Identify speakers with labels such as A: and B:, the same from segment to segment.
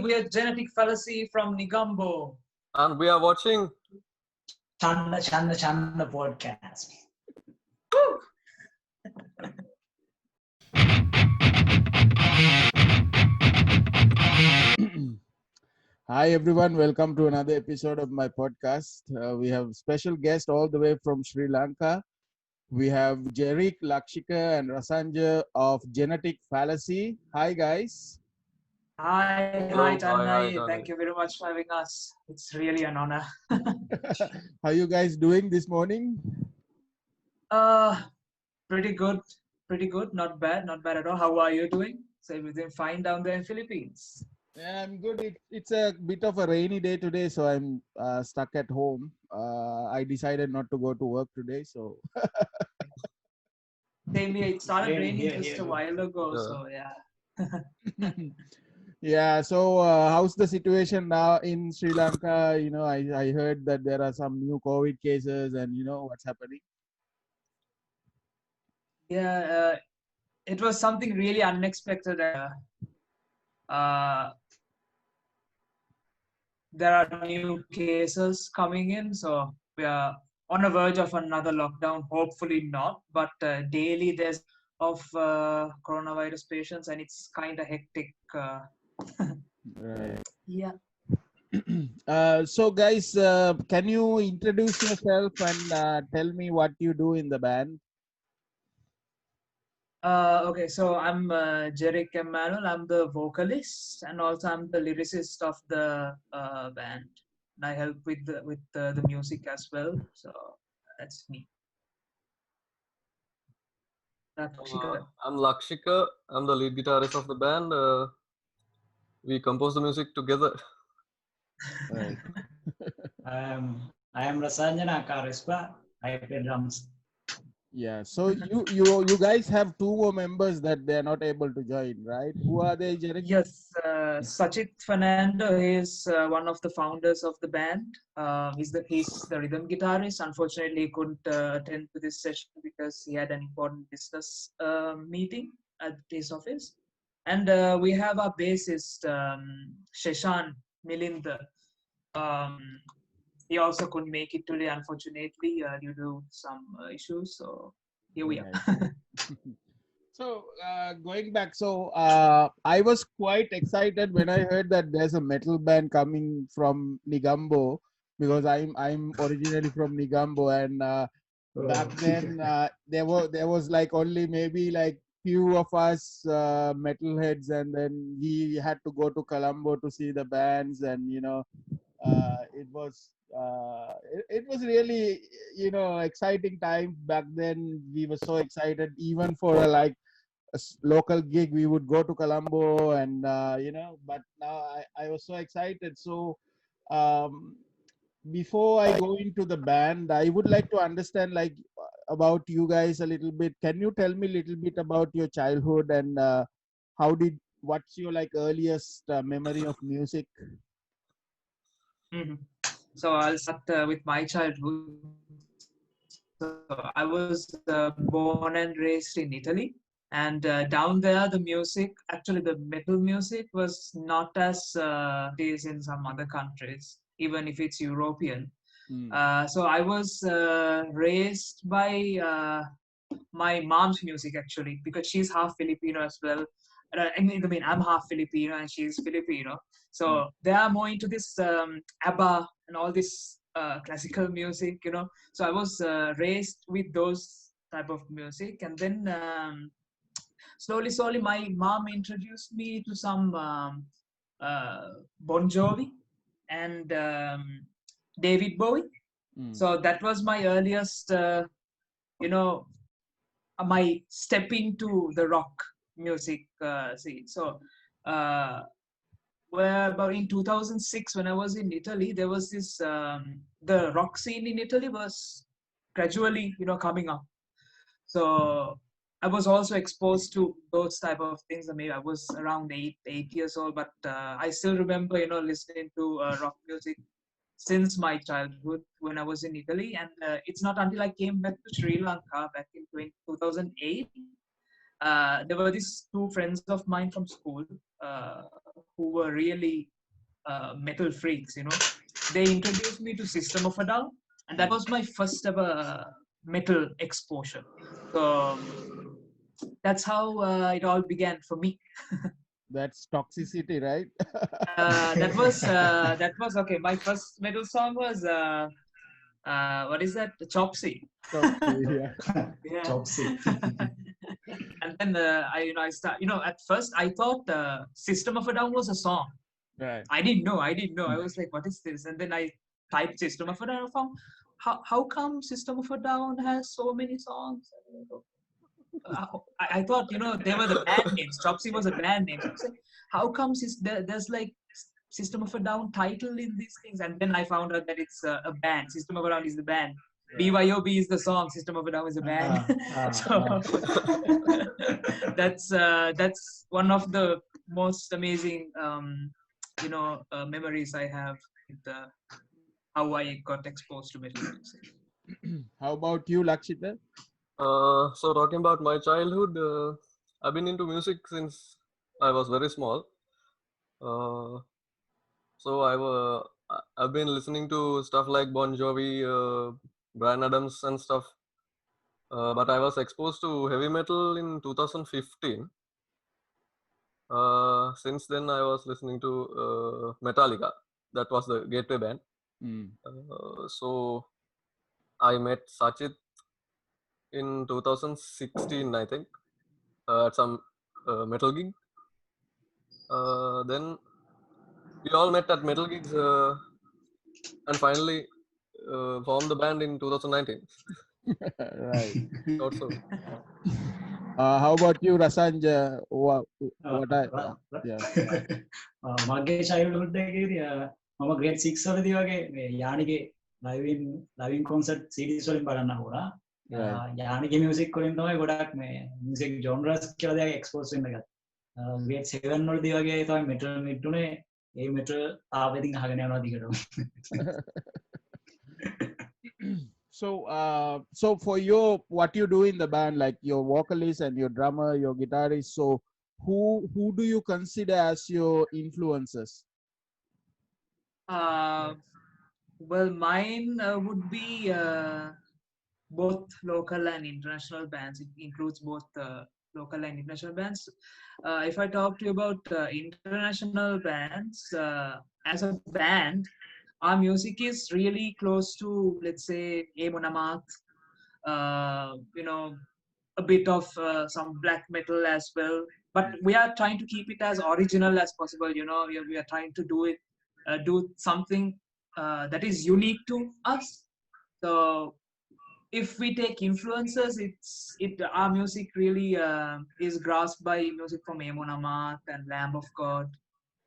A: we are Genetic Fallacy from Negombo.
B: And we are watching
C: Channa Channa Channa podcast.
D: Hi everyone, welcome to another episode of my podcast. We have special guest all the way from Sri Lanka. We have Jeric, Lakshika and Rasanjana of Genetic Fallacy. Hi guys.
A: Hi,
B: Hello,
A: hi, Channa.
B: hi, Channa.
A: Thank you very much for having us. It's really an honor.
D: How you guys doing this morning?
A: Pretty good. Not bad at all. How are you doing? So everything fine down there in Philippines?
D: Yeah, I'm good. It's a bit of a rainy day today, so I'm stuck at home. I decided not to go to work today, so
A: Same here. It started
C: Same
A: raining
C: here,
A: just
C: here
A: a
C: too.
A: while ago.
B: Yeah.
A: So yeah.
D: yeah. So how's the situation now in Sri Lanka? You know, I heard that there are some new COVID cases, and you know what's happening.
A: Yeah. It was something really unexpected. There are new cases coming in, so we are on the verge of another lockdown. Hopefully not, but daily there's of coronavirus patients, and it's kind of hectic.
D: Right.
A: Yeah.
D: So guys, can you introduce yourself and tell me what you do in the band?
A: Okay, so I'm Jeric Emmanuel. I'm the vocalist, and also I'm the lyricist of the band. And I help with the music as well. So that's me. Lakshika.
B: I'm Lakshika. I'm the lead guitarist of the band. We compose the music together.
D: Right.
C: I am Rasanjana Karispa. I play drums.
D: Yeah. So you guys have two more members that they are not able to join, right? Who are they, Jeric?
A: Yes, Sachit Fernando is one of the founders of the band. He's the rhythm guitarist. Unfortunately, he couldn't attend to this session because he had an important business meeting at his office. And we have our bassist Sheshan Milinda. He also couldn't make it today, unfortunately, due to some issues. So here we are.
D: So going back, so I was quite excited when I heard that there's a metal band coming from Negombo because I'm originally from Negombo, and back then there was like only maybe like few of us metalheads, and then we had to go to Colombo to see the bands, and you know it was really, you know, exciting time back then. We were so excited even for like a local gig. We would go to Colombo, and you know, but now I was so excited. So before I go into the band, I would like to understand like about you guys a little bit. Can you tell me a little bit about your childhood and what's your like earliest memory of music?
A: Mhm. So I'll start with my childhood. So I was born and raised in Italy, and down there the music, actually the metal music, was not as it is in some other countries, even if it's European. So I was raised by my mom's music actually, because she's half Filipino as well. I mean, I'm half Filipino and she's Filipino. So they are more into this ABBA and all this classical music, you know. So I was raised with those type of music, and then slowly, my mom introduced me to some Bon Jovi and David Bowie. So that was my earliest, you know, my step into the rock music scene. So, where about in 2006, when I was in Italy, there was this the rock scene in Italy was gradually, you know, coming up. So I was also exposed to those type of things. I mean, I was around eight years old, but I still remember, you know, listening to rock music since my childhood when I was in Italy. And it's not until I came back to Sri Lanka back in 2008. There were these two friends of mine from school who were really metal freaks, they introduced me to System of a Down, and that was my first ever metal exposure. So that's how it all began for me.
D: That's toxicity, right?
A: That was okay. My first metal song was what is that? Chopsy.
D: Yeah.
A: Yeah.
C: Chopsy.
A: And then I start. At first I thought System of a Down was a song.
D: Right.
A: I didn't know. I was like, what is this? And then I typed System of a Down. I found how come System of a Down has so many songs? I thought they were the band names. Chopsy was a band name. So I was like, how comes there's like System of a Down title in these things? And then I found out that it's a band. System of a Down is the band. BYOB is the song. System of a Down is a band. So that's one of the most amazing memories I have with how I got exposed to metal music.
D: How about you, Lakshita?
B: So talking about my childhood, I've been into music since I was very small. So I've been listening to stuff like Bon Jovi, Bryan Adams and stuff. But I was exposed to heavy metal in 2015. Since then, I was listening to Metallica. That was the gateway band. So I met Sachit in 2016, I think, at some metal gig. Then we all met at metal gigs and finally formed the band in 2019.
D: Right.
B: Also,
D: How about you, Rasanja?
C: මගේ චයිල්ඩ්හුඩ් එකේදී මම grade 6 වලදී වගේ මේ යානිගේ ලයිවින් concert series වලින් බලන්න හොරා යානිගේ music වලින් තමයි ගොඩක් මේ මියුසික් ජොනරස් කියලා දෙයක් එක්ස්පෝස් වෙන්න ගත්තා. ග්‍රේඩ් 7 වලදී වගේ තමයි මෙටල් මිට්ටුනේ. ඒ මෙටල් තාපෙදින් අහගෙන යනවා දිගටම.
D: So for what you do in the band, like your vocalist and your drummer, your guitarist, so who do you consider as your influences?
A: Well, mine would be both local and international bands. It includes both local and international bands. If I talk to you about international bands, as a band, our music is really close to, let's say, Amon Amarth, a bit of some black metal as well. But we are trying to keep it as original as possible. We are trying to do something that is unique to us. So if we take influences, our music really is grasped by music from Amon Amarth and Lamb of God,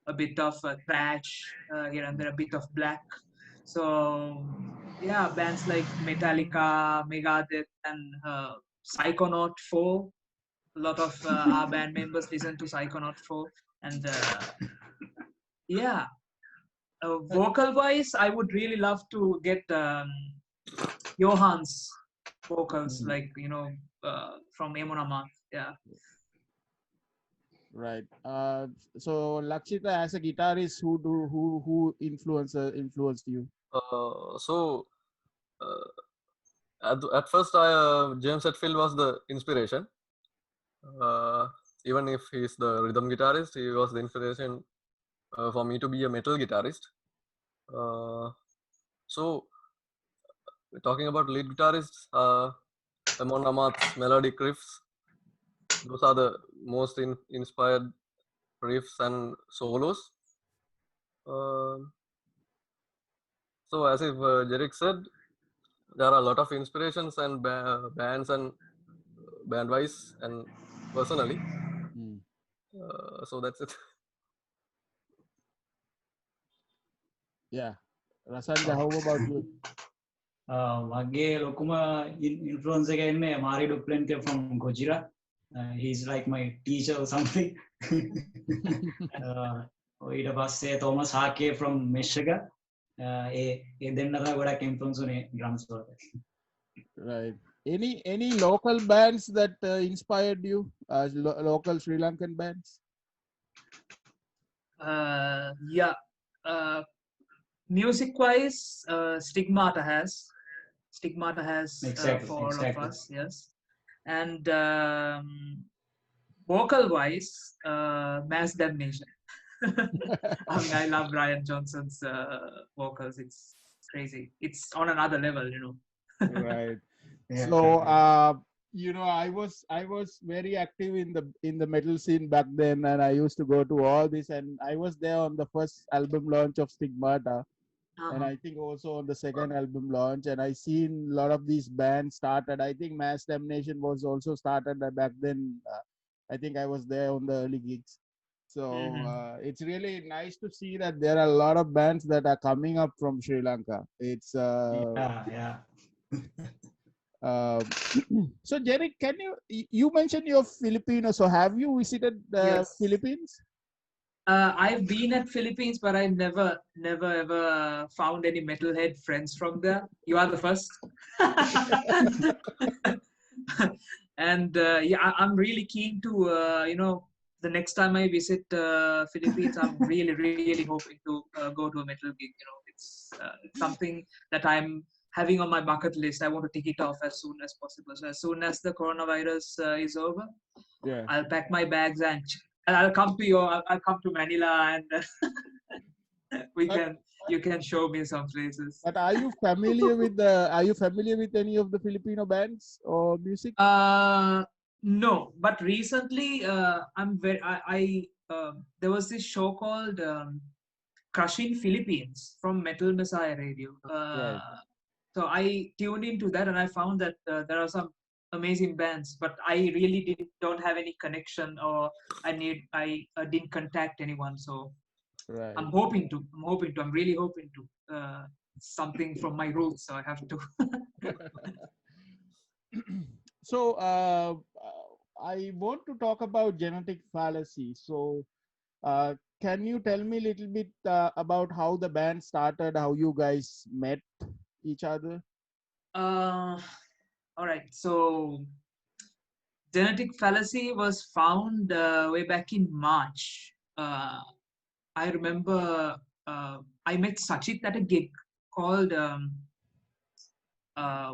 A: a bit of thrash, here and there, a bit of black. So yeah, bands like Metallica, Megadeth, and Psychonaut 4. A lot of our band members listen to Psychonaut 4, and vocal wise, I would really love to get Johan's vocals, like from Amon Amarth. Yeah.
D: Right. So Lakshita, as a guitarist, who influenced you?
B: At first, James Hetfield was the inspiration. Even if he's the rhythm guitarist, he was the inspiration for me to be a metal guitarist. So talking about lead guitarists, Amon Amarth's melodic riffs, those are the most inspired riffs and solos. So as if Jeric said, there are a lot of inspirations and bands and band-wise and personally. So that's it.
D: Yeah. Rasanja, how about you?
C: මගේ ලොකුම influence එක එන්නේ Marie ඩුප්ලෙන්ටේ from Gojira. He's like my teacher or something. ඊට පස්සේ Thomas Harke from Meshaga. ඒ දෙන්න තමයි ගොඩක් influence උනේ drums වලට.
D: Right. Any local bands that inspired you? Local Sri Lankan bands?
A: Music-wise, Stigmata has
C: Exactly,
A: for all of
C: exactly.
A: us, yes. And vocal-wise, Mass Damnation. I mean, I love Brian Johnson's vocals. It's crazy. It's on another level, you know.
D: Right.
C: Yeah,
D: So,
C: yeah.
D: you know, I was very active in the metal scene back then, and I used to go to all this, and I was there on the first album launch of Stigmata, and I think also on the second album launch, and I seen a lot of these bands started. I think Mass Damnation was also started back then. I think I was there on the early gigs. So it's really nice to see that there are a lot of bands that are coming up from Sri Lanka. It's
C: Yeah.
D: so Jeric, can you mentioned you're Filipino, so have you visited the
A: Yes.
D: Philippines?
A: I've been at Philippines, but I never ever found any metalhead friends from there. You are the first. And yeah, I'm really keen to, the next time I visit Philippines, I'm really hoping to go to a metal gig. You know, it's something that I'm having on my bucket list. I want to tick it off as soon as possible. So as soon as the coronavirus is over,
D: Yeah.
A: I'll pack my bags and I'll come to I'll come to Manila, and you can show me some places.
D: But are you familiar with any of the Filipino bands or music?
A: No, but recently there was this show called Crushing Philippines from Metal Messiah Radio.
D: Right.
A: So I tuned into that, and I found that there are some amazing bands, but I really don't have any connection, or I didn't contact anyone. So
D: Right.
A: I'm really hoping to something from my roots. So I have to.
D: So I want to talk about genetic fallacy. So can you tell me a little bit about how the band started, how you guys met each other?
A: All right. So genetic fallacy was found way back in March. I remember I met Sachit at a gig called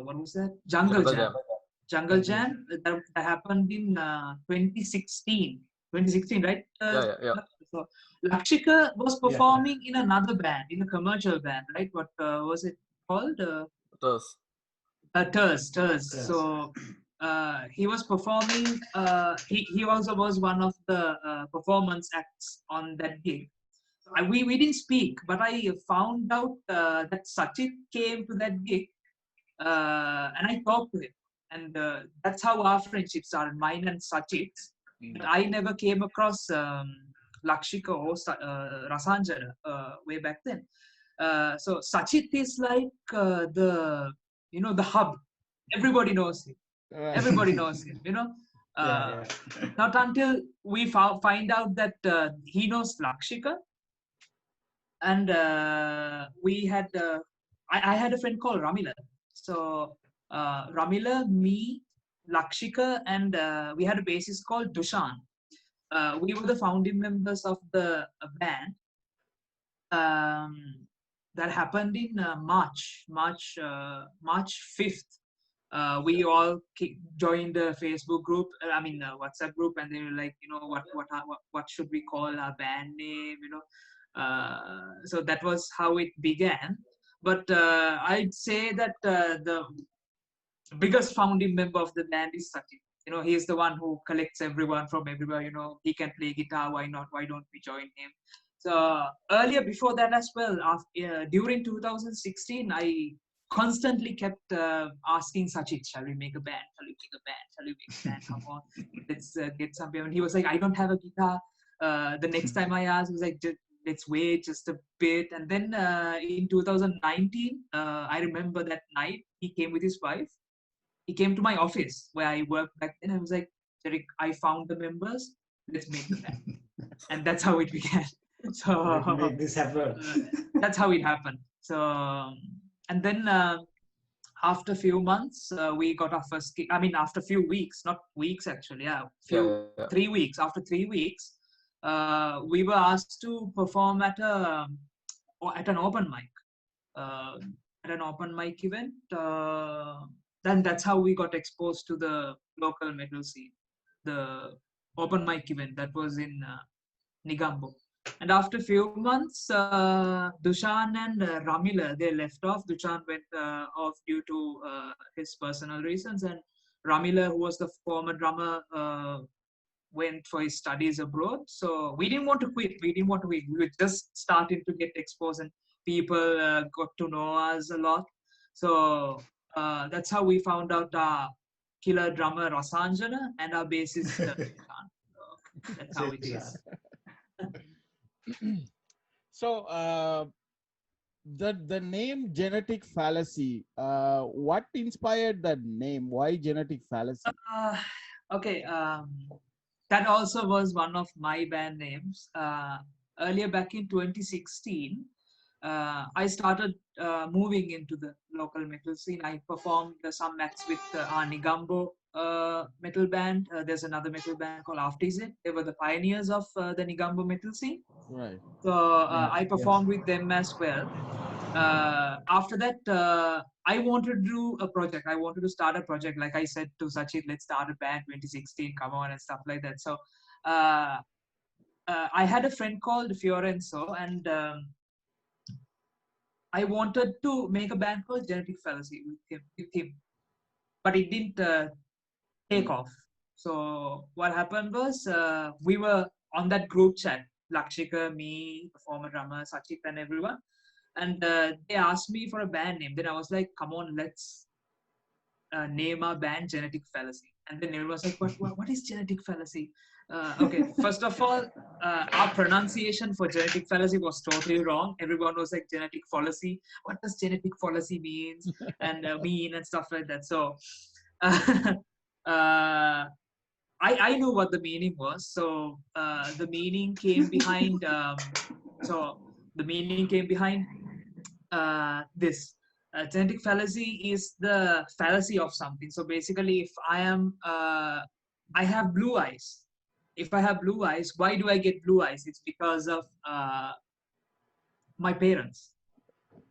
A: what was that? Jungle Jam. Jungle Jam that happened in 2016. 2016, right?
B: Yeah.
A: So Lakshika was performing in another band, in a commercial band, right? What was it called? Turs. So he was performing. He also was one of the performance acts on that gig. We didn't speak, but I found out that Sachit came to that gig, and I talked to him, and that's how our friendship started, mine and Sachit's. But I never came across Lakshika or Rasanjana way back then. So Sachit is like the hub. Everybody knows him. Everybody knows him. Not until we find out that he knows Lakshika. And we had I had a friend called Ramila. So Ramila, me, Lakshika, and we had a bassist called Dushan. We were the founding members of the band. That happened in March 5th. We all joined a Facebook group, WhatsApp group, and they were like, what should we call our band name, so that was how it began. But I'd say that the biggest founding member of the band is Sachin. He is the one who collects everyone from everywhere. He can play guitar, why not? Why don't we join him? So earlier, before that as well, during 2016, I constantly kept asking Sachit, shall we make a band? Come on, let's get something. And he was like, I don't have a guitar. The next time I asked, he was like, let's wait just a bit. And then in 2019, I remember that night, he came with his wife. He came to my office where I worked back then. I was like, Jeric, I found the members. Let's make the band. And that's how it began. So
C: make this happen.
A: That's how it happened. So and then after a few months, we got our first gig. I mean, after a few weeks, not weeks actually. 3 weeks. After 3 weeks, we were asked to perform at an open mic at an open mic event. Then that's how we got exposed to the local metal scene. The open mic event that was in Negombo. And after a few months, Dushan and Ramila, they left off. Dushan went off due to his personal reasons, and Ramila, who was the former drummer, went for his studies abroad. So we didn't want to quit. We were just starting to get exposed, and people got to know us a lot. So that's how we found out our killer drummer Rasanjana and our bassist Dushan. So that's how it is.
D: So the name genetic fallacy, what inspired that name? Why genetic fallacy?
A: Okay, that also was one of my band names. Earlier back in 2016, I started moving into the local metal scene. I performed some acts with our Negombo metal band. There's another metal band called After. They were the pioneers of the Negombo metal scene.
D: Right.
A: So I performed with them as well. After that, I wanted to do a project. I wanted to start a project. Like I said to Sachit, let's start a band 2016, come on, and stuff like that. So I had a friend called Fiorenzo, and I wanted to make a band called Genetic Fallacy with him. But it didn't take off. So what happened was we were on that group chat, Lakshika, me, the former drummer, Sachit, and everyone. And they asked me for a band name. Then I was like, come on, let's name our band Genetic Fallacy. And then everyone was like, what is Genetic Fallacy? Okay, first of all, our pronunciation for Genetic Fallacy was totally wrong. Everyone was like, Genetic Fallacy. What does Genetic Fallacy means? And mean and stuff like that. So I knew what the meaning was. So the meaning came behind. This. Genetic fallacy is the fallacy of something. So basically, if I have blue eyes. If I have blue eyes, why do I get blue eyes? It's because of my parents.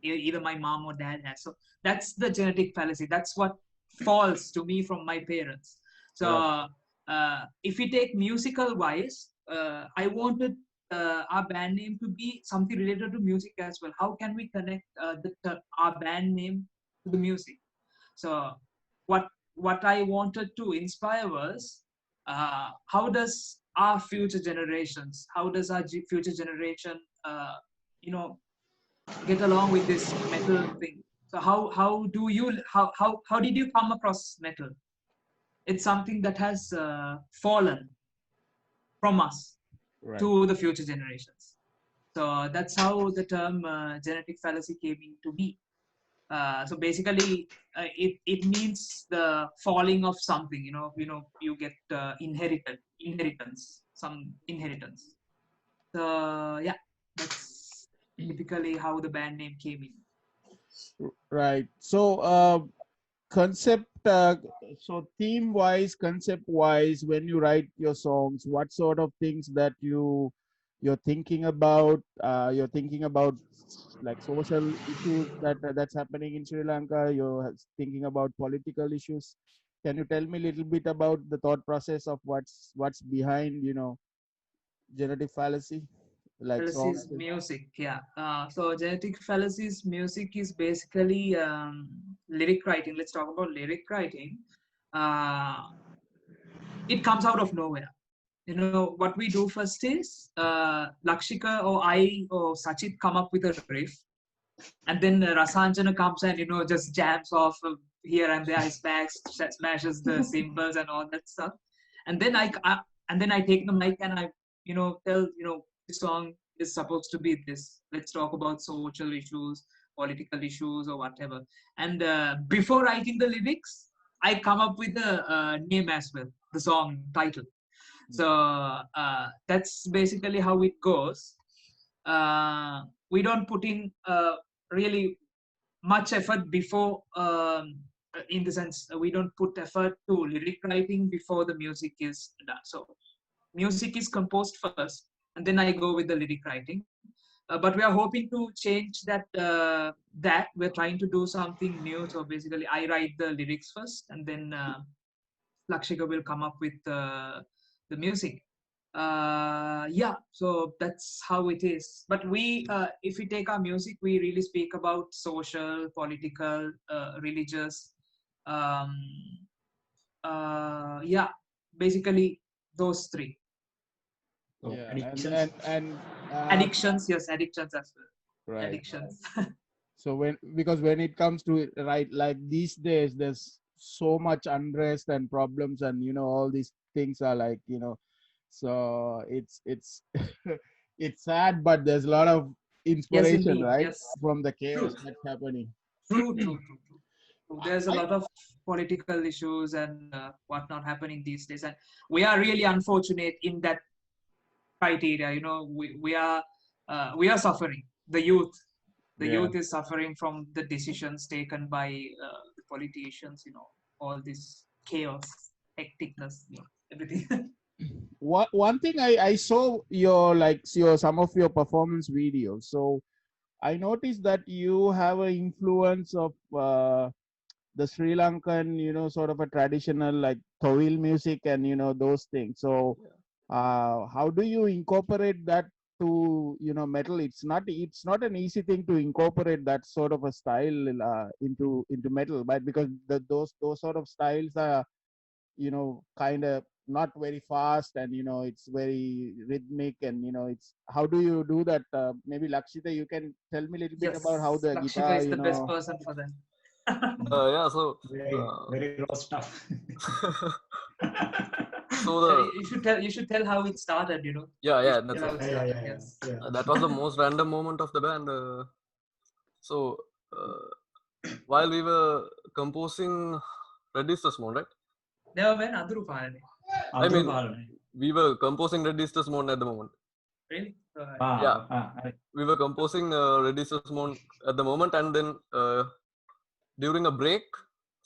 A: Either my mom or dad has. So that's the genetic fallacy. That's what falls to me from my parents. So if we take musical wise, I wanted our band name to be something related to music as well. How can we connect our band name to the music? So what I wanted to inspire was how does our future generations, get along with this metal thing? So how did you come across metal? It's something that has fallen from us to the future generations. So that's how the term genetic fallacy came into be. So basically, it means the falling of something. You get inheritance. So yeah, that's typically how the band name came in.
D: Right. So so theme wise, concept wise, when you write your songs, what sort of things that you're thinking about? You're thinking about like social issues that's happening in Sri Lanka. You're thinking about political issues. Can you tell me a little bit about the thought process of what's behind genetic fallacy? Like
A: Fallacy's music, yeah. So genetic fallacy's music is basically lyric writing. Let's talk about lyric writing. It comes out of nowhere. What we do first is Lakshika or I or Sachit come up with a riff, and then Rasanjana comes and just jams off here and there. He smashes the cymbals and all that stuff, and then I take the mic and I tell this song is supposed to be this. Let's talk about social issues, political issues, or whatever. And before writing the lyrics, I come up with the name as well, the song title. So that's basically how it goes. We don't put in really much effort before, in the sense, we don't put effort to lyric writing before the music is done. So music is composed first, and then I go with the lyric writing. but we are hoping to change that. That we're trying to do something new. So basically, I write the lyrics first, and then Lakshika will come up with the music. Yeah, so that's how it is. But if we take our music, we really speak about social, political, religious. Um, yeah, basically those three.
C: So
D: Yeah,
C: addictions.
D: and
A: Addictions, yes, addictions as well.
D: right.
A: Addictions.
D: So when it comes to it, right, like these days, there's so much unrest and problems, and all these things are like, so it's it's sad, but there's a lot of
A: Yes,
D: inspiration,
A: indeed.
D: right,
A: Yes.
D: from the
A: True.
D: chaos that's happening.
A: True. There's a lot of political issues and whatnot happening these days, and we are really unfortunate in that criteria. We are suffering. The
D: Yeah.
A: youth is suffering from the decisions taken by the politicians. All this chaos, hecticness, everything.
D: One thing I saw your some of your performance videos. So I noticed that you have an influence of the Sri Lankan, sort of a traditional like Thovil music and those things. So how do you incorporate that to metal? It's not an easy thing to incorporate that sort of a style into metal, but because those sort of styles are kind of not very fast, and it's very rhythmic, and it's how do you do that? Maybe Lakshita, you can tell me a little bit about how
A: Yes,
D: the
A: Lakshika
D: guitar,
A: is the best person for that.
B: Yeah, so
C: Very raw stuff.
B: so the
A: You should tell how it started.
B: yeah,
A: You
B: yeah,
A: should
B: that's
A: tell how
B: right.
A: it started. Yes.
B: That was the most random moment of the band. So while we were composing Red is the Moon, right?
A: Never went Adru Palani.
B: I mean, we were composing Red is the Moon at the moment.
A: Really?
B: Yeah, we were composing Red is the Moon at the moment, and then during a break,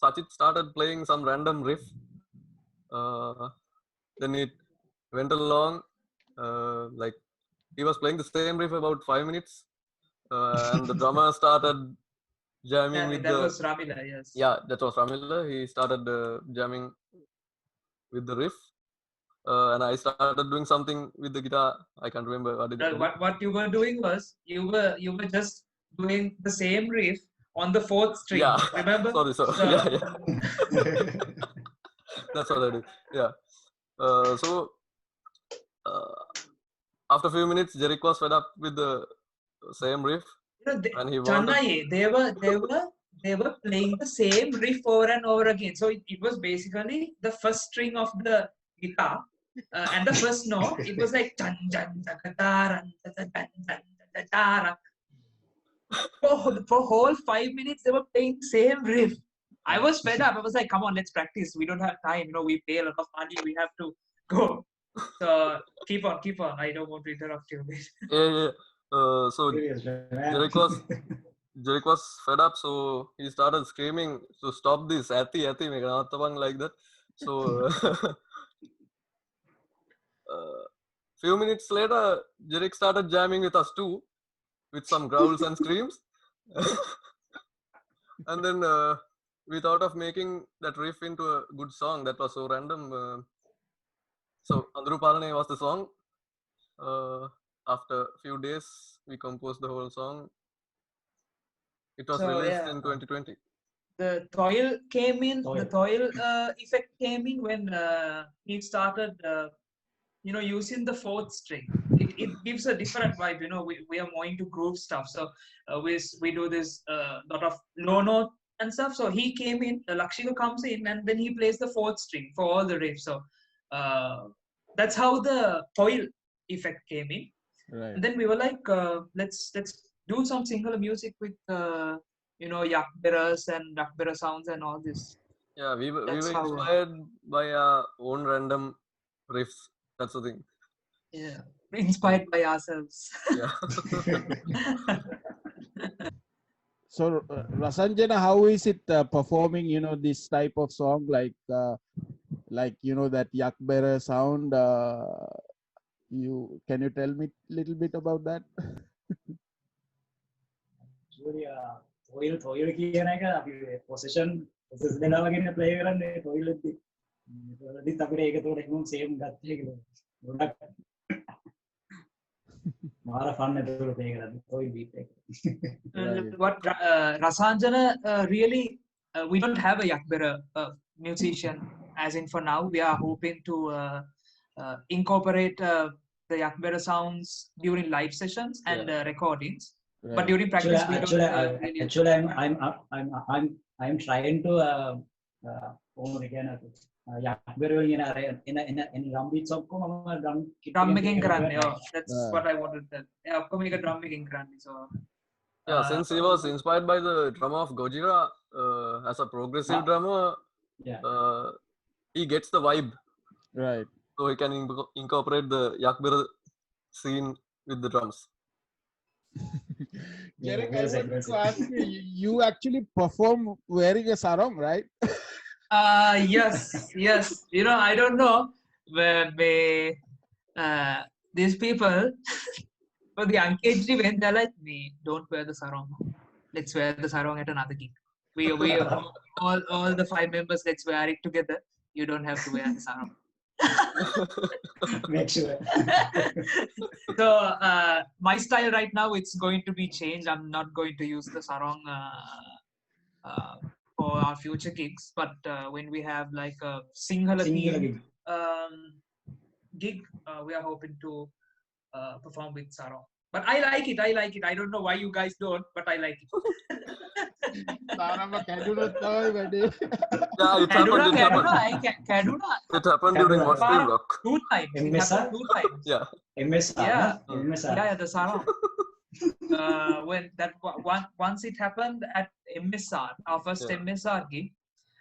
B: Sachit started playing some random riff. Then it went along, like he was playing the same riff about 5 minutes, and the drummer started jamming with
A: that was Ramila, yes.
B: Yeah, that was Ramila. He started jamming with the riff, and I started doing something with the guitar. I can't remember what did I do.
A: What you were doing was you were just doing the same riff on the fourth string.
B: Yeah.
A: Remember?
B: Sorry.
A: So,
B: Yeah. That's what I did. Yeah. So after a few minutes, Jeric was fed up with the same riff, and he wanted.
A: Channa, they were playing the same riff over and over again. So it was basically the first string of the guitar, and the first note. It was like chan chan for whole 5 minutes they were playing the same riff. I was fed up. I was like, come on, let's practice. We don't have time. We pay a lot of money. We have to go. So keep on. I don't want to interrupt you.
B: Yeah. So Jeric was fed up, so he started screaming to stop this ati meganatavang like that. So few minutes later, Jeric started jamming with us too, with some growls and screams. And then we thought of making that riff into a good song. That was so random. So Andru Palane was the song. After a few days, we composed the whole song. It was released in 2020.
A: The Thovil came in. The Thovil effect came in when he started, using the fourth string. It gives a different vibe. We are more into groove stuff. So we do this lot of low note and stuff. So he came in. Lakshika comes in, and then he plays the fourth string for all the riffs. So that's how the Thovil effect came in.
D: Right.
A: And then we were like, let's do some singular music with yakberas and yakbera sounds and all this.
B: Yeah, we were inspired by our own random riffs. That's the thing.
A: Yeah, inspired by ourselves.
B: Yeah.
D: So Rasanjana, how is it performing? This type of song like that yakbera sound. Can you tell me a little bit about that?
C: actually Thovil කියන එක අපි possession දෙනවා වගේ play කරන්නේ Thovil එද්දි. ඒකෙදිත් අපිට ඒක උඩ හිමුම් same ගත්තේ කියලා. ගොඩක් මාර fun එතකොට play කරන්නේ Thovil beat එක.
A: What Rasanjana really we don't have a Yakbera musician as in for now. We are hoping to incorporate the Yakbera sounds during live sessions and recordings.
D: Right.
A: But during practice, we don't really.
C: Actually, I'm trying to Yakbera in drum beats ඔක්කොම
A: drum making කරන්නේ. That's what I wanted to tell. ඔක්කොම එක drum making කරන්නේ. So
B: yeah, since he was inspired by the drummer of Gojira as a progressive drummer, he gets the vibe.
D: Right.
B: So he can incorporate the Yakbera scene with the drums.
D: Jeric, I wanted to ask you, you actually perform wearing a sarong, right?
A: Yes. You know, I don't know where these people for the engaged event, they're like, me, don't wear the sarong. Let's wear the sarong at another gig. We all the 5 members, let's wear it together. You don't have to wear the sarong.
C: Make sure.
A: So my style right now, it's going to be changed. I'm not going to use the sarong for our future gigs, but when we have like a Sinhalese gig, we are hoping to perform with sarong. But I like it. I don't know why you guys don't, but I like it.
B: Yeah, it happened. It happened during what stream rock?
A: 2 times. It happened 2 times.
B: Yeah.
A: Yeah, the sarong. When that once it happened at MSR, our first MSR gig,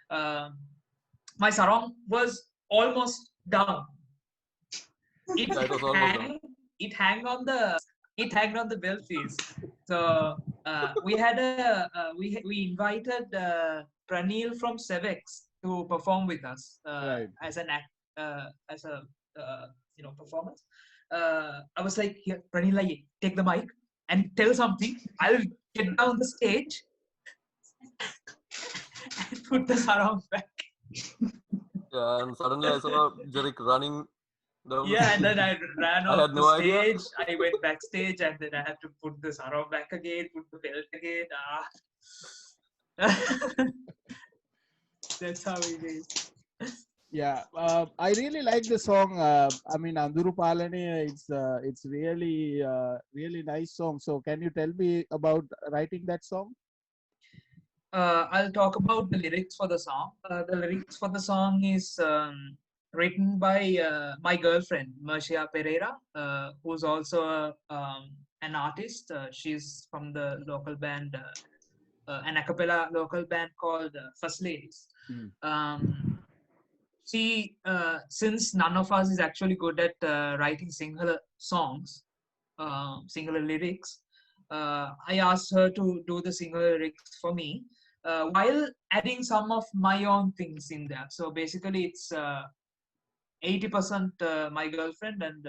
A: my sarong was almost down. It hanged on the belt piece. So we had we invited Pranil from Sevex to perform with us as an act as a performance. I was like, here, Pranil, take the mic and tell something. I'll get down the stage and put the sarong back.
B: Yeah, and suddenly I saw Jeric running down.
A: Yeah, and then I ran off the stage.
B: Idea.
A: I went backstage, and then I had to put the sarong back again, put the belt again. That's how it is.
D: Yeah, I really like the song. I mean, Anduru Palane. It's really nice song. So, can you tell me about writing that song?
A: I'll talk about the lyrics for the song. The lyrics for the song is written by my girlfriend, Marcia Pereira, who's also an artist. She's from the local band, an a cappella local band called Fallacy. She, since none of us is actually good at writing Sinhala songs, Sinhala lyrics, I asked her to do the Sinhala lyrics for me, while adding some of my own things in there. So basically, it's 80% my girlfriend and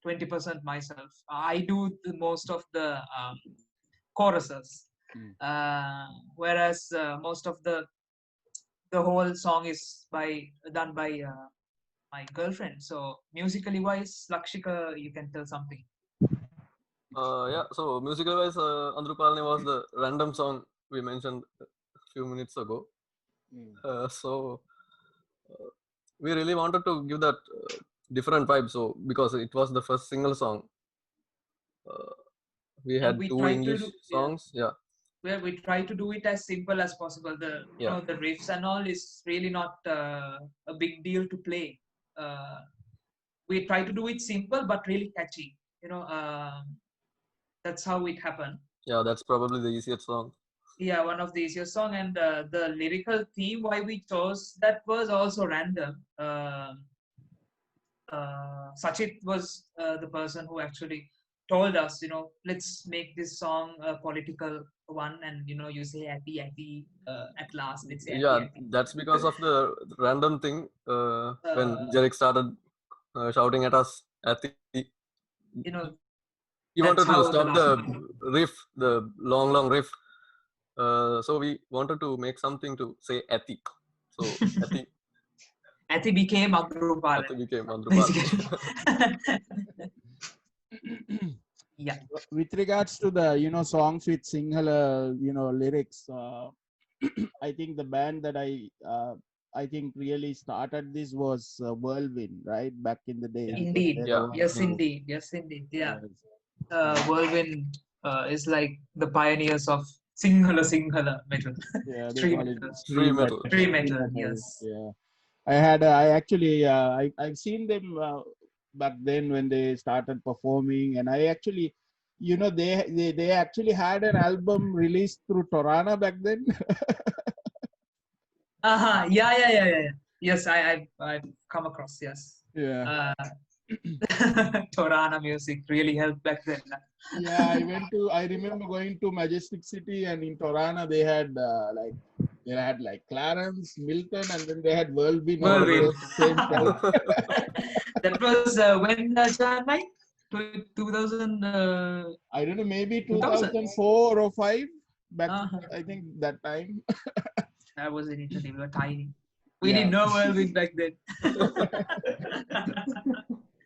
A: 20% myself. I do the most of the choruses, whereas most of the whole song is done by my girlfriend. So musically wise, Lakshika, you can tell something.
B: Yeah, so musically wise, Andhru Palane was the random song we mentioned a few minutes ago. So we really wanted to give that different vibe. So because it was the first single song, we had 2 English songs. Yeah.
A: Where we try to do it as simple as possible. The riffs and all is really not a big deal to play. We try to do it simple but really catchy. That's how it happened.
B: Yeah, that's probably the easiest song.
A: Yeah, one of the easiest song, and the lyrical theme why we chose that was also random. Sachit was the person who actually told us, let's make this song a political one, and you say happy at last. Let's say happy.
B: That's because of the random thing when Jeric started shouting at us at the He
A: That's
B: wanted to
A: how
B: stop
A: the
B: the
A: last
B: riff, the long riff. So we wanted to make something to say Ati. So Ati,
A: Ati became Andrupalan,
B: Ati became Andrupal.
A: basically. Yeah.
D: With regards to the songs with Sinhala lyrics, I think the band that I think really started this was Whirlwind, right, back in the day.
C: Yeah.
A: Indeed.
D: They're
B: Yeah.
D: the ones
A: Yes,
D: who-
A: indeed. Yes, indeed. Yeah.
D: yes.
A: Whirlwind is like the pioneers of Sinhala metal.
D: Yeah, they
A: Street
D: call it
A: metal.
B: Street metal.
A: Street metal. Yes.
D: Yeah, I actually I've seen them back then when they started performing, and I actually, they actually had an album released through Torana back then.
A: Yeah. Yes, I've come across. Yes.
D: Yeah.
A: Torana music really helped back then.
D: Yeah, I remember going to Majestic City, and in Torana they had like Clarence, Milton, and then they had Whirlwind all at the
A: Whirlwind.
D: same time.
A: That was when Chennai? 2000.
D: I don't know, maybe
A: 2000.
D: 2004 or 5 back.
A: Uh-huh.
D: I think that time.
A: I was in Italy. We were tiny. We
D: Yeah.
A: didn't know Whirlwind back then.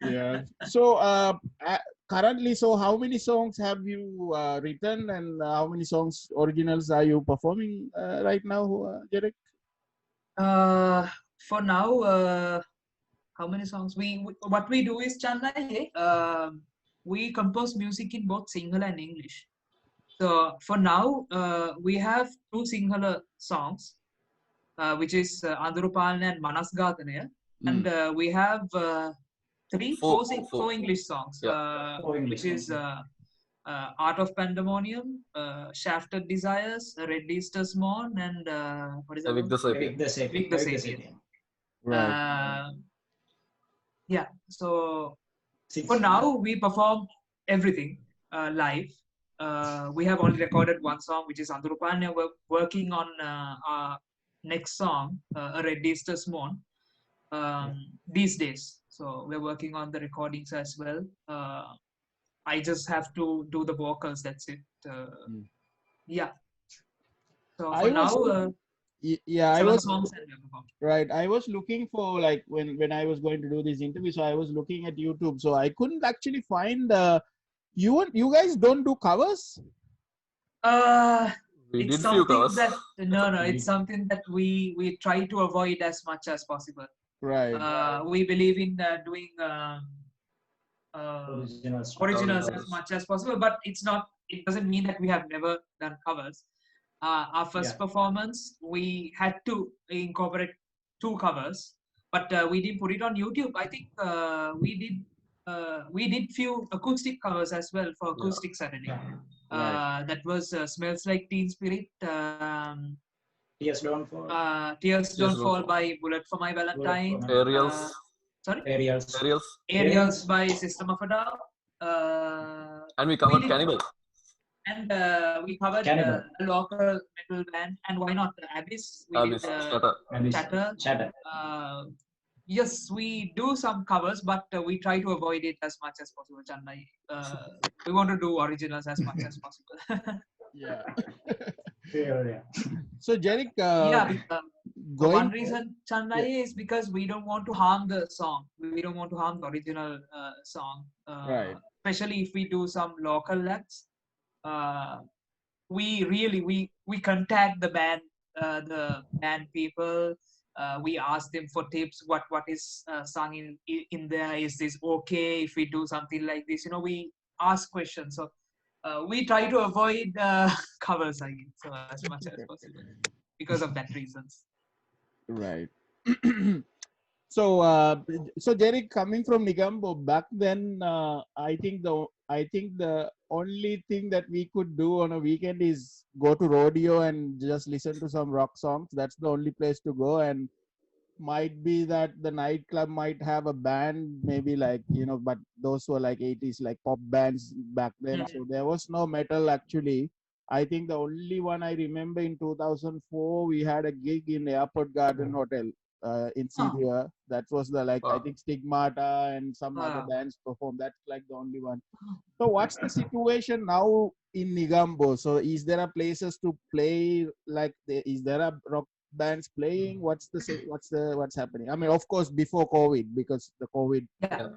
D: Yeah. So currently, so how many songs have you written, and how many songs originals are you performing right now, Jeric?
A: For now, how many songs? What we do is Chennai. We compose music in both Sinhala and English. So for now, we have 2 Sinhala songs, which is Andurupalana and Manasgathanaya, and we have four English songs,
C: Four English
A: which is
C: songs,
A: Art of Pandemonium, Shafted Desires, Red Easter's Morn, and what is that?
B: With the Sapien.
C: With the Sapien.
A: With the Sapien. Yeah. So for now, we perform everything live. We have already recorded one song, which is Andurupalana. We're working on our next song, A Red Easter's Morn, these days. So we're working on the recordings as well. I just have to do the vocals. That's it. Yeah. So for now,
D: yeah,
A: 7 songs and we perform.
D: Right. I was looking for, like, when I was going to do this interview, so I was looking at YouTube, so I couldn't actually find. You guys don't do covers?
B: We
A: It's
B: did few
A: something
B: covers.
A: that it's something that we try to avoid as much as possible.
D: Right.
A: We believe in doing originals as
B: Covers.
A: much as possible, but it doesn't mean that we have never done covers. Our first performance, we had to incorporate 2 covers, but we didn't put it on YouTube. I think we did few acoustic covers as well for Acoustic Saturday. That was Smells Like Teen Spirit,
C: Tears Don't Fall,
A: Tears Don't Fall by Bullet for My Valentine,
B: Aerials.
A: sorry,
C: Aerials
A: by System of a Down,
B: And we covered Cannibal.
A: and we covered a local metal band, and why not the Abyss? We
B: Abyss,
A: did Chatter. Yes, we do some covers, but we try to avoid it as much as possible, Chennai. We want to do originals as much as possible.
D: Yeah.
C: yeah.
D: So, Jeric,
A: one reason, Chennai, is because we don't want to harm the song. We don't want to harm the original song.
D: Right.
A: Especially if we do some local acts. We contact the band people. We ask them for tips. What is sung in there? Is this okay if we do something like this? We ask questions. So we try to avoid covers again, so as much as possible, because of that reasons.
D: Right. So Jeric, coming from Negombo back then, I think the only thing that we could do on a weekend is go to rodeo and just listen to some rock songs. That's the only place to go, and might be that the nightclub might have a band, maybe, like, but those were like 80s, like pop bands back then. So there was no metal actually. I think the only one I remember in 2004, we had a gig in Airport Garden Hotel. in CDR. That was the I
B: Wow.
D: think Stigmata and some other bands performed. That's like the only one. So what's the situation now in Negombo? So is there a places to play? Is there a rock bands playing? What's happening? I mean, of course, before COVID, because the COVID.
A: Yeah.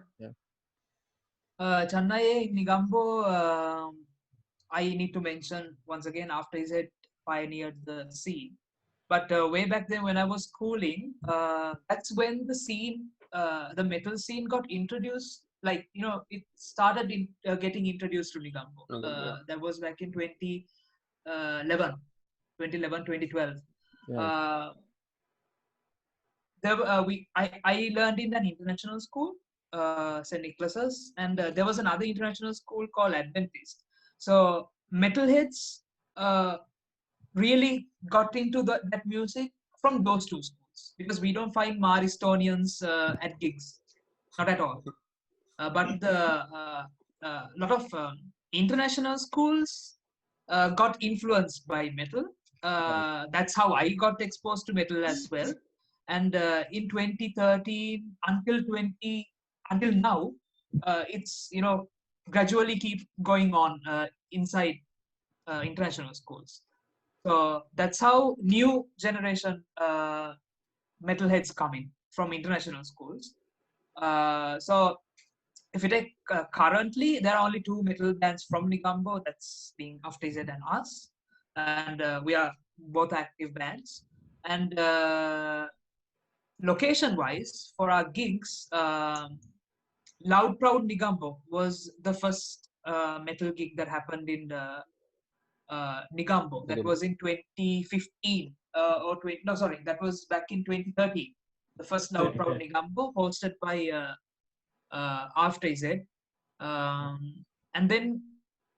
A: Channa, in Negombo, I need to mention once again, after he said pioneered the scene. But way back then, when I was schooling, that's when the scene, the metal scene, got introduced. Like, it started getting introduced to Negombo. That was back in 2011, 2012.
D: Yeah.
A: I learned in an international school, St. Nicholas's, and there was another international school called Adventist. So metalheads really got into that music from those two schools, because we don't find Maristonians at gigs, not at all. But a lot of international schools got influenced by metal. That's how I got exposed to metal as well. And in 2013 until now, it's gradually keep going on inside international schools. So that's how new generation metalheads come in from international schools. So if you take currently, there are only two metal bands from Negombo, that's being After Z and us, and we are both active bands. And location-wise, for our gigs, Loud Proud Negombo was the first metal gig that happened in Negombo. That was in 2015 that was back in 2013. The first Loud Proud Negombo, hosted by After Z. And then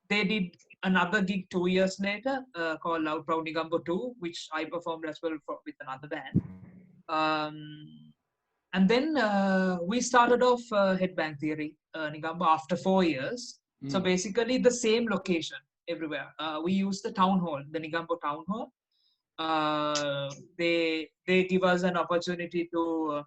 A: they did another gig 2 years later called Loud Proud Negombo 2, which I performed as well with another band. And then we started off Headbang Theory, Negombo, after 4 years. So basically the same location everywhere. We use the town hall, the Negombo town hall. They give us an opportunity to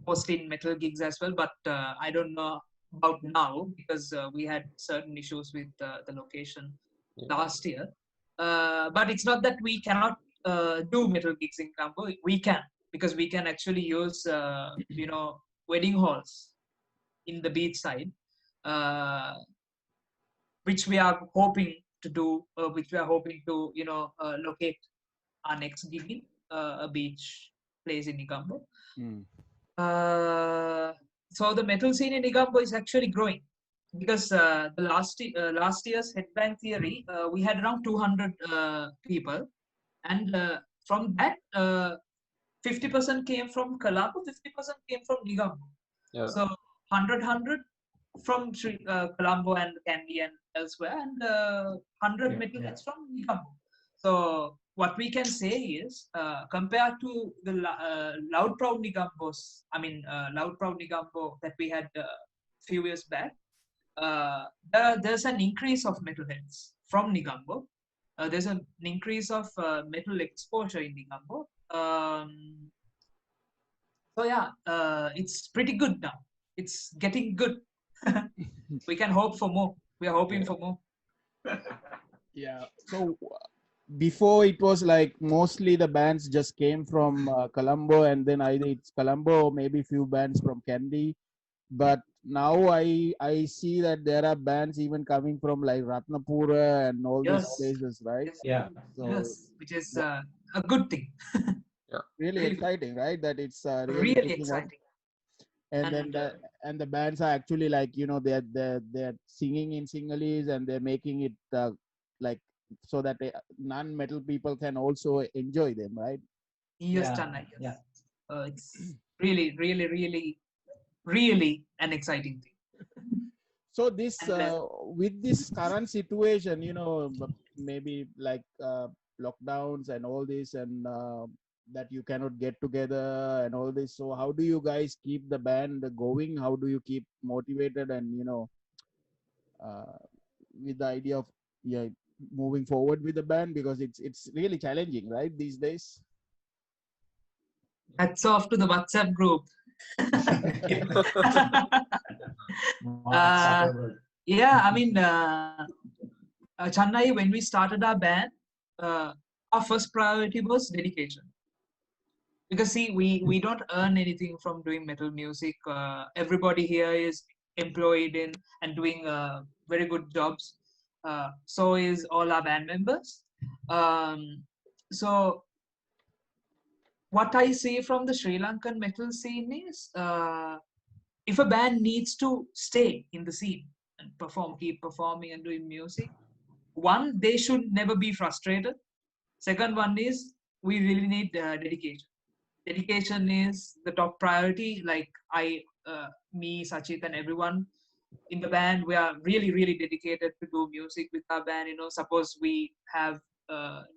A: host in metal gigs as well, but I don't know about now, because we had certain issues with the location last year. But it's not that we cannot do metal gigs in Negombo. We can, because we can actually use wedding halls in the beach side, which we are hoping to do, locate our next gig in a beach place in Negombo. So the metal scene in Negombo is actually growing, because the last year's Headbang Theory, we had around 200 people, and from that 50% came from Colombo, 50% came from Negombo.
B: Yeah.
A: So 100 from Colombo and Kandy and elsewhere, and 100 metalheads from Negombo. So what we can say is, compared to the Loud Proud Negombos, Loud Proud Negombo that we had a few years back, there's an increase of metalheads from Negombo. There's an increase of metal exposure in Negombo. So yeah, it's pretty good now. It's getting good. We can hope for more. We are hoping for more.
D: Yeah. So before, it was like mostly the bands just came from Colombo, and then either it's Colombo or maybe few bands from Kandy. But now I see that there are bands even coming from like Ratnapura and all these places, right?
C: Yeah.
A: So, yes, which is a good thing.
D: Really exciting, right? That it's
A: really exciting.
D: And then the bands are actually like, they're singing in Sinhalese, and they're making it like so that non-metal people can also enjoy them, right?
A: Yes, Channa. Yes. It's really, really, really, really an exciting thing.
D: So this with this current situation, maybe like lockdowns and all this, and that you cannot get together and all this. So how do you guys keep the band going? How do you keep motivated and with the idea of moving forward with the band, because it's really challenging, right, these days?
A: Hats off to the WhatsApp group. Yeah, I mean, Chennai, when we started our band, our first priority was dedication. Because see, we don't earn anything from doing metal music. Everybody here is employed in and doing very good jobs. So is all our band members. So what I see from the Sri Lankan metal scene is, if a band needs to stay in the scene and keep performing and doing music, one, they should never be frustrated. Second one is, we really need dedication. Dedication is the top priority. Like me, Sachit, and everyone in the band, we are really, really dedicated to do music with our band. You know, suppose we have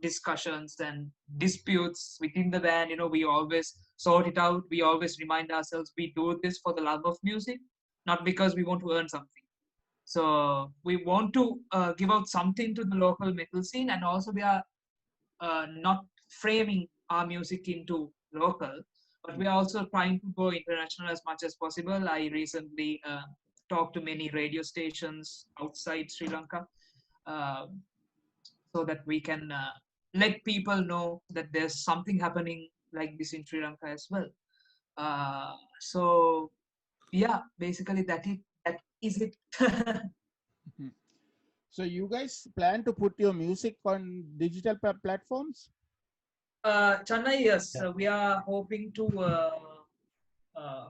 A: discussions and disputes within the band, you know, we always sort it out. We always remind ourselves we do this for the love of music, not because we want to earn something. So we want to give out something to the local metal scene, and also we are not framing our music into local, but we are also trying to go international as much as possible. I recently talked to many radio stations outside Sri Lanka, uh, so that we can let people know that there's something happening like this in Sri Lanka as well. So yeah, basically that is it.
D: So you guys plan to put your music on digital platforms?
A: Channa, yes, we are hoping to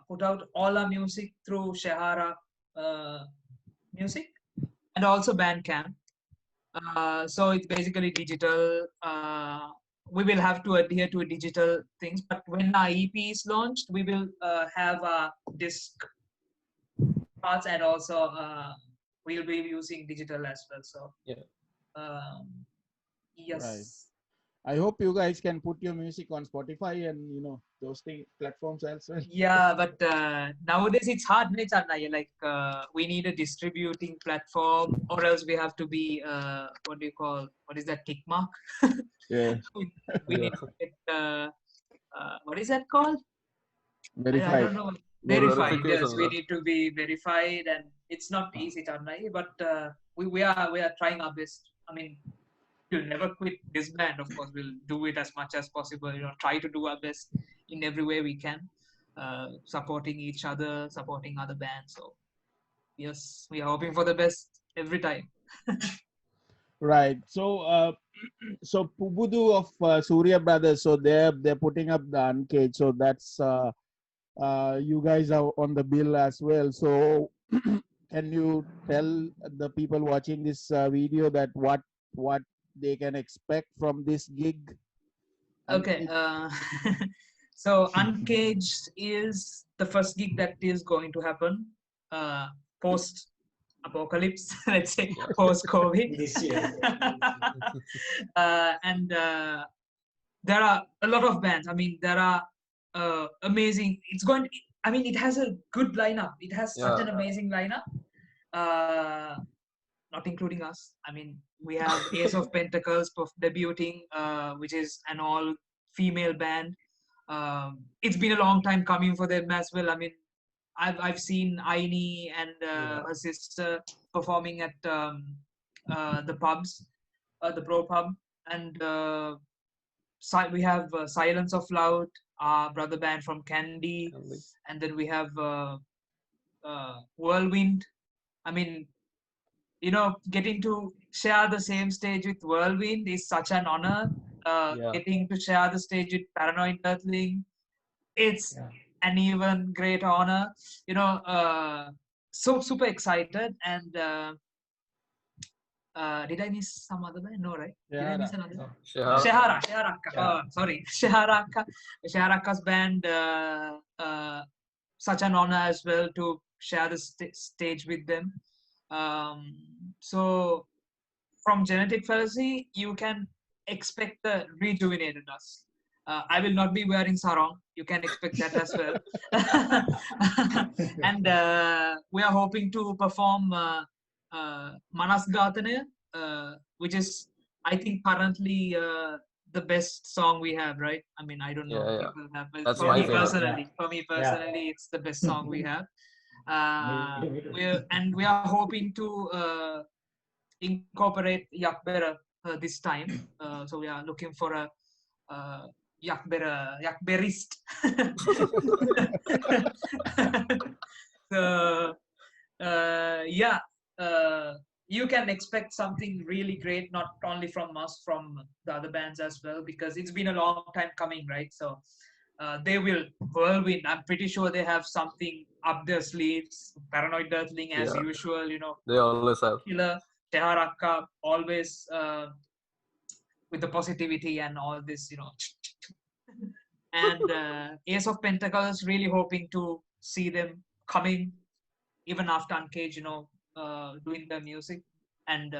A: put out all our music through Shahara Music and also Bandcamp. So it's basically digital. We will have to adhere to digital things, but when our EP is launched, we will have a disc parts, and also we'll be using digital as well. So
B: Yeah.
A: Yes.
D: Right. I hope you guys can put your music on Spotify and those platforms as well.
A: Yeah, but nowadays it's hard, Channa. Like we need a distributing platform, or else we have to be what do you call? What is that, tick mark?
D: Yeah.
A: we need to get what is that called?
D: Verified.
A: I don't know. Verified. Yes,
B: Verification,
A: we
B: right?
A: need to be verified, and it's not easy, Channa. But we are trying our best. I mean, we'll never quit this band. Of course, we'll do it as much as possible. Try to do our best in every way we can, supporting each other, supporting other bands. So yes, we are hoping for the best every time.
D: Right. So, so Pubudu of Surya Brothers. So they're putting up the Uncaged. So that's you guys are on the bill as well. So can you tell the people watching this video that what they can expect from this gig?
A: Okay. So Uncaged is the first gig that is going to happen post apocalypse, let's say, post COVID.
C: This year.
A: And there are a lot of bands. I mean, there are amazing. I mean, it has a good lineup. It has such an amazing lineup. Not including us. I mean, we have Ace of Pentacles debuting, which is an all-female band. It's been a long time coming for them as well. I mean, I've seen Aini and her sister performing at the pubs, the Pro Pub, and we have Silence of Loud, our brother band from Candy, and then we have Whirlwind. I mean, getting to share the same stage with Whirlwind is such an honor. Getting to share the stage with Paranoid Earthling, it's an even great honor. So super excited. And did I miss some other band? No, right? Did I miss another? No. Sheharaka. Sorry, Sheharaka. Sheharaka's band. Such an honor as well to share the stage with them. So from Genetic Fallacy, you can expect the rejuvenated us. I will not be wearing sarong. You can expect that as well. And we are hoping to perform Manas Gatane, which is, I think, currently the best song we have, right? I mean, I don't know.
B: Yeah, yeah.
A: People have, but
B: That's
A: for
B: my
A: me
B: favorite.
A: personally, it's the best song we have.
C: Me too.
A: We are hoping to incorporate Yakbera this time. So we are looking for a Yakberist. So yeah, you can expect something really great, not only from us, from the other bands as well, because it's been a long time coming, right? So they will whirlwind. I'm pretty sure they have something up their sleeves. Paranoid Earthling, as
B: Yeah.
A: usual,
B: They always have.
A: Killer, Teharakka, always with the positivity and all this, And Ace of Pentacles, really hoping to see them coming even after Uncaged, doing their music. And,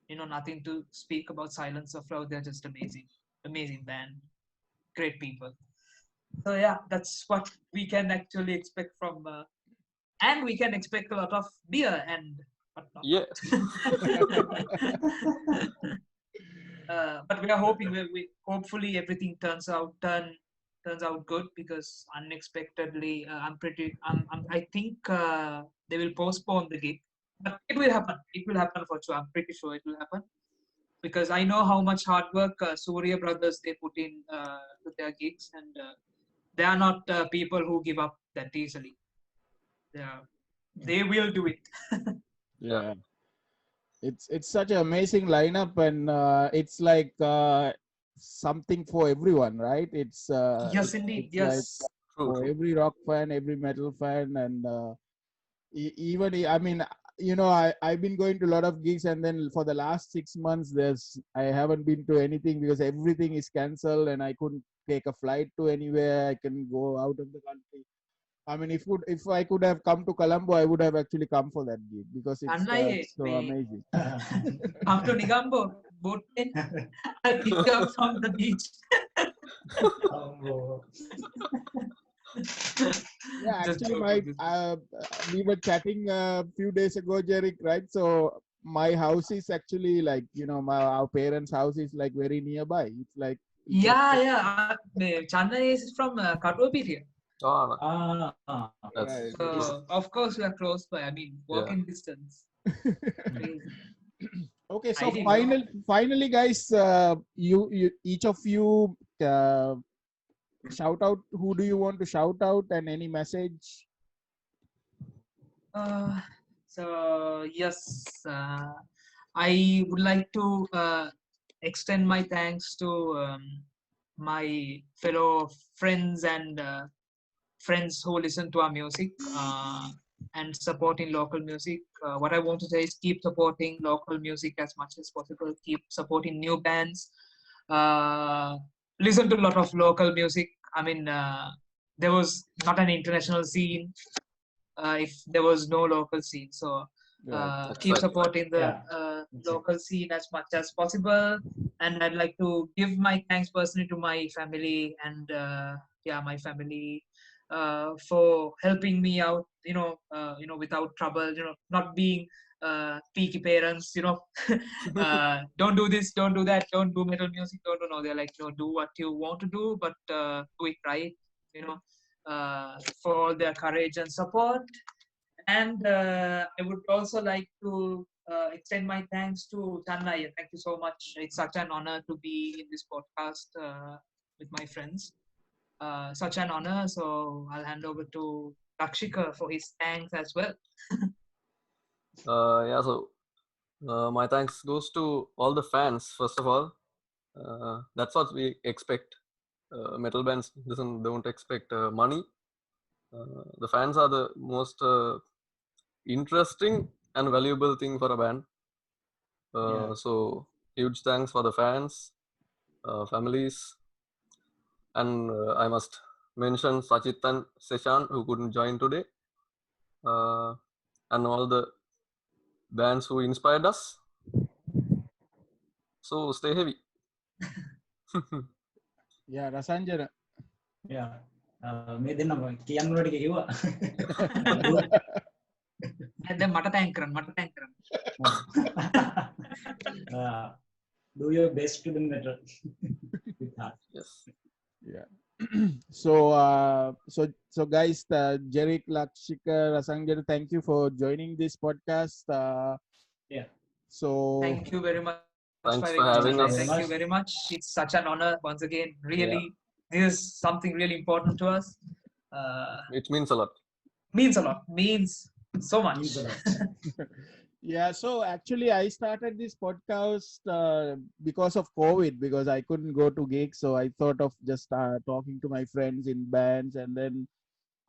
A: nothing to speak about Silence of Love. They're just amazing, amazing band, great people. So yeah, that's what we can actually expect from, and we can expect a lot of beer and whatnot.
B: Yeah.
A: But we are hoping hopefully everything turns out good, because unexpectedly I think they will postpone the gig, but it will happen for sure. I'm pretty sure it will happen, because I know how much hard work Surya brothers they put in with their gigs, and they are not people who give up that easily. They will do it.
D: Yeah. It's such an amazing lineup, and it's like something for everyone, right? It's
A: Yes, indeed.
D: it's
A: Yes.
D: like
B: True,
D: for
B: true.
D: every rock fan, every metal fan, and even I mean, I've been going to a lot of gigs, and then for the last 6 months, I haven't been to anything because everything is cancelled, and I couldn't take a flight to anywhere. I can go out of the country. I mean, if I could have come to Colombo, I would have actually come for that gig because it's so amazing.
A: Come to Negombo, boat plane. I'll pick you up from the beach.
D: Yeah,
A: Just
D: actually,
A: joking.
D: we were chatting a few days ago, Jeric, right? So my house is actually like, our parents' house is like very nearby. It's like
A: Yeah. Channa is from Katuapitiya.
B: Ah, that's
D: right.
A: So, of course, we are close by. I mean, walking distance. Crazy.
D: Okay, so
A: Ideal.
D: finally, guys, you each of you shout out. Who do you want to shout out, and any message?
A: So yes, I would like to extend my thanks to my fellow friends and friends who listen to our music and supporting local music. What I want to say is keep supporting local music as much as possible. Keep supporting new bands. Listen to a lot of local music. I mean, there was not an international scene if there was no local scene. So keep supporting the local scene as much as possible. And I'd like to give my thanks personally to my family and my family for helping me out. Without trouble. Not being peaky parents. Don't do this, don't do that, don't do metal music. No. They're like, do what you want to do, but do it right. For all their courage and support. And I would also like to extend my thanks to Channa. Thank you so much. It's such an honor to be in this podcast with my friends. Such an honor. So I'll hand over to Lakshika for his thanks as well.
B: So my thanks goes to all the fans, first of all. That's what we expect. Metal bands don't expect money. The fans are the most interesting and valuable thing for a band. So huge thanks for the fans, families, and I must mention Sachit and Seshan, who couldn't join today, and all the bands who inspired us. So stay heavy.
D: Yeah, Rasanjana.
C: Yeah. මේ දෙන්නම කියන්න ඕන ටික කිව්වා.
A: And then මට thank කරන්න.
C: do your best to the metal with heart.
B: Yes.
D: Yeah. So guys, Jeric, Lakshika, Rasanjana, thank you for joining this podcast.
C: Yeah.
D: So
A: Thank you very much
B: Thanks
A: for
B: for having
A: inviting us.
B: us.
A: Thank you very much. It's such an honor once again. Really, this is something really important to us.
B: It means a lot.
A: Means a lot. Means so much.
C: Means a lot.
D: yeah, so actually I started this podcast because of COVID, because I couldn't go to gigs. So I thought of just talking to my friends in bands, and then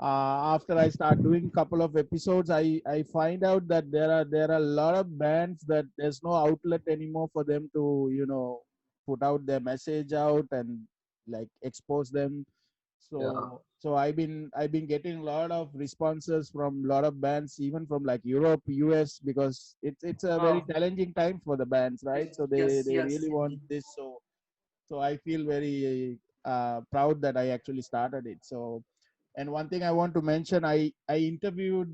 D: after I start doing couple of episodes, I find out that there are a lot of bands that there's no outlet anymore for them to put out their message out and like expose them. So I've been getting a lot of responses from a lot of bands, even from like Europe, US, because it's a very
A: Wow.
D: challenging time for the bands, right? So they
A: Yes, yes.
D: really want this. So I feel very proud that I actually started it. So, and one thing I want to mention, I interviewed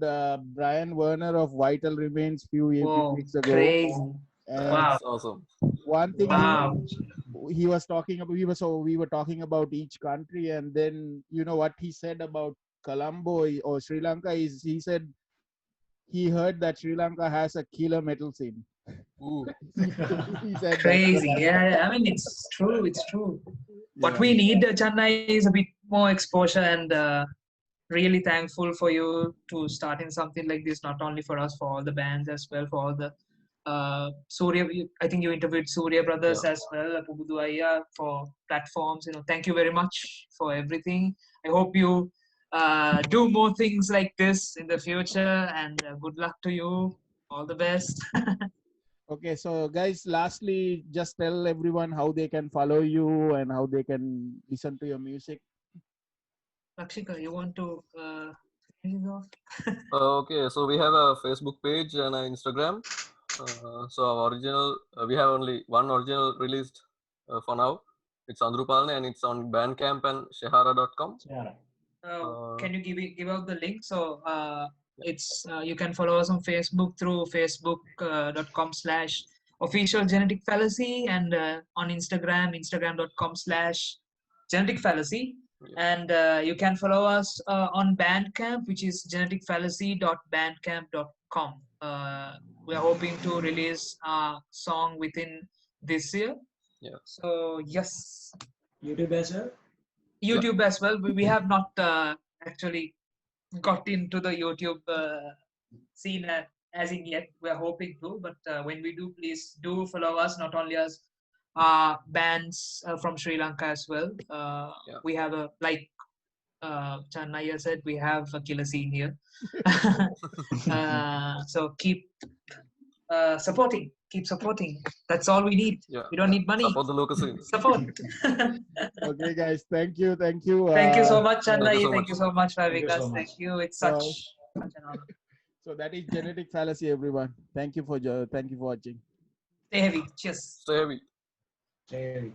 D: Brian Werner of Vital Remains few
A: Whoa,
D: weeks ago,
A: crazy.
D: and
A: Wow.
B: That's awesome.
D: one thing
A: Wow.
D: he was talking about, we were talking about each country, and then what he said about Colombo or Sri Lanka is, he said he heard that Sri Lanka has a killer metal scene.
B: Ooh.
D: He said that.
A: Crazy. Yeah, I mean, it's true. It's true. What
D: Yeah.
A: we need, Chennai, is a bit more exposure, and really thankful for you to starting something like this, not only for us, for all the bands as well, for all the Surya. I think you interviewed Surya Brothers as well, Pubudu Ayya, for platforms. Thank you very much for everything. I hope you do more things like this in the future, and good luck to you. All the best.
D: Okay, so guys, lastly, just tell everyone how they can follow you and how they can listen to your music.
A: Lakshika, you want to finish off?
B: Okay, so we have a Facebook page and an Instagram. So our original, we have only one original released for now. It's Andrupalne, and it's on Bandcamp and Shehara.com.
C: Yeah.
A: Can you give out the link? So it's you can follow us on Facebook through facebook.com/official genetic fallacy, and on instagram.com/genetic fallacy. And you can follow us on Bandcamp, which is geneticfallacy.bandcamp.com. We are hoping to release a song within this year.
B: Yeah.
A: So yes.
C: YouTube as well?
A: YouTube as well. We have not actually got into the YouTube scene as in yet. We're hoping to, but when we do, please do follow us, not only us, bands from Sri Lanka as well. We have Channa said, we have a killer scene here. So keep supporting. Keep supporting. That's all we need. We don't need money.
B: Support the local scene.
A: Support.
D: Okay, guys. Thank you. Thank you.
A: Thank you so much, Channa.
B: Thank you so much.
A: For having us. Thank you. It's such an honor.
D: So that is Genetic Fallacy, everyone. Thank you for watching.
A: Stay heavy. Cheers.
B: Stay heavy.
C: Stay heavy.